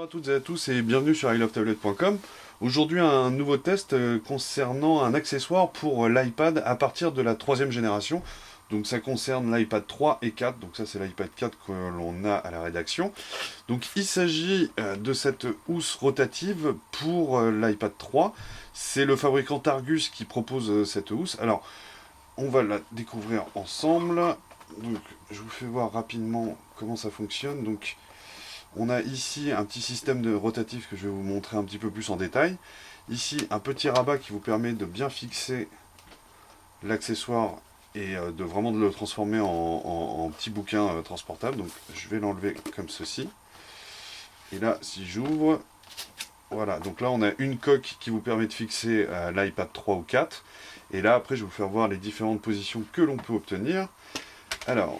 Bonjour à toutes et à tous et bienvenue sur ilovetablet.com. Aujourd'hui un nouveau test concernant un accessoire pour l'iPad à partir de la troisième génération. Donc ça concerne l'iPad 3 et 4, donc ça c'est l'iPad 4 que l'on a à la rédaction. Donc il s'agit de cette housse rotative pour l'iPad 3. C'est le fabricant Targus qui propose cette housse. Alors on va la découvrir ensemble. Donc je vous fais voir rapidement comment ça fonctionne. Donc on a ici un petit système de rotatif que je vais vous montrer un petit peu plus en détail. Ici, un petit rabat qui vous permet de bien fixer l'accessoire et de vraiment de le transformer en petit bouquin transportable. Donc, je vais l'enlever comme ceci. Et là, si j'ouvre, voilà. Donc là, on a une coque qui vous permet de fixer l'iPad 3 ou 4. Et là, après, je vais vous faire voir les différentes positions que l'on peut obtenir. Alors,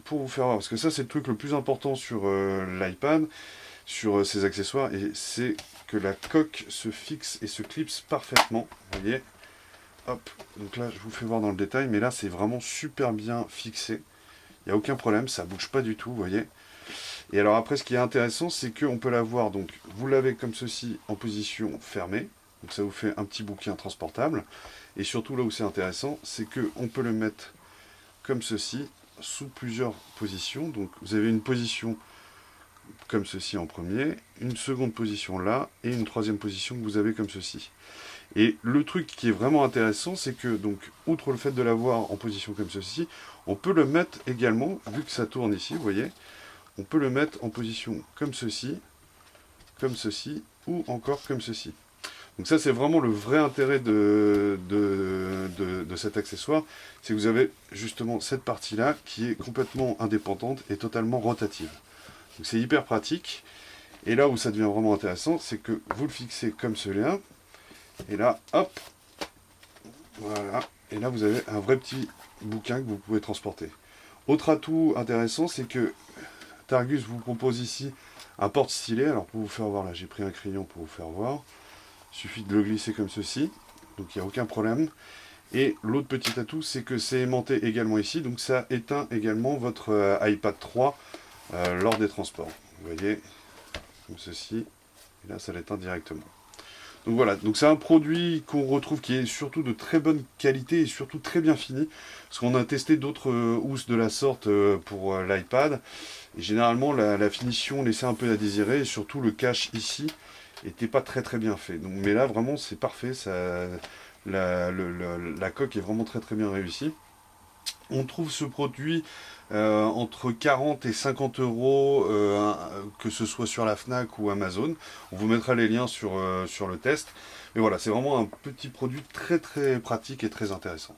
pour vous faire voir, parce que ça c'est le truc le plus important sur l'iPad, sur ces accessoires, et c'est que la coque se fixe et se clipse parfaitement, vous voyez, hop, donc là je vous fais voir dans le détail, mais là c'est vraiment super bien fixé, il n'y a aucun problème, ça bouge pas du tout, vous voyez. Et alors après ce qui est intéressant, c'est qu'on peut l'avoir, donc vous l'avez comme ceci en position fermée, donc ça vous fait un petit bouquin transportable, et surtout là où c'est intéressant, c'est qu'on peut le mettre comme ceci, sous plusieurs positions. Donc vous avez une position comme ceci en premier, une seconde position là, et une troisième position que vous avez comme ceci. Et le truc qui est vraiment intéressant, c'est que, donc, outre le fait de l'avoir en position comme ceci, on peut le mettre également, vu que ça tourne ici, vous voyez, on peut le mettre en position comme ceci, ou encore comme ceci. Donc ça c'est vraiment le vrai intérêt de cet accessoire, c'est que vous avez justement cette partie-là qui est complètement indépendante et totalement rotative. Donc c'est hyper pratique. Et là où ça devient vraiment intéressant, c'est que vous le fixez comme cela, et là, hop, voilà, et là vous avez un vrai petit bouquin que vous pouvez transporter. Autre atout intéressant, c'est que Targus vous propose ici un porte-stylet. Alors pour vous faire voir, là j'ai pris un crayon pour vous faire voir. Il suffit de le glisser comme ceci, donc il n'y a aucun problème. Et l'autre petit atout, c'est que c'est aimanté également ici, donc ça éteint également votre iPad 3 lors des transports. Vous voyez, comme ceci, et là ça l'éteint directement. Donc voilà, donc c'est un produit qu'on retrouve qui est surtout de très bonne qualité et surtout très bien fini, parce qu'on a testé d'autres housses de la sorte pour l'iPad, et généralement la finition laissait un peu à désirer, et surtout le cache ici était pas très bien fait. Donc, mais là vraiment c'est parfait, ça, la coque est vraiment très bien réussie. On trouve ce produit entre 40 et 50 euros, que ce soit sur la Fnac ou Amazon. On vous mettra les liens sur le test. Mais voilà, c'est vraiment un petit produit très pratique et très intéressant.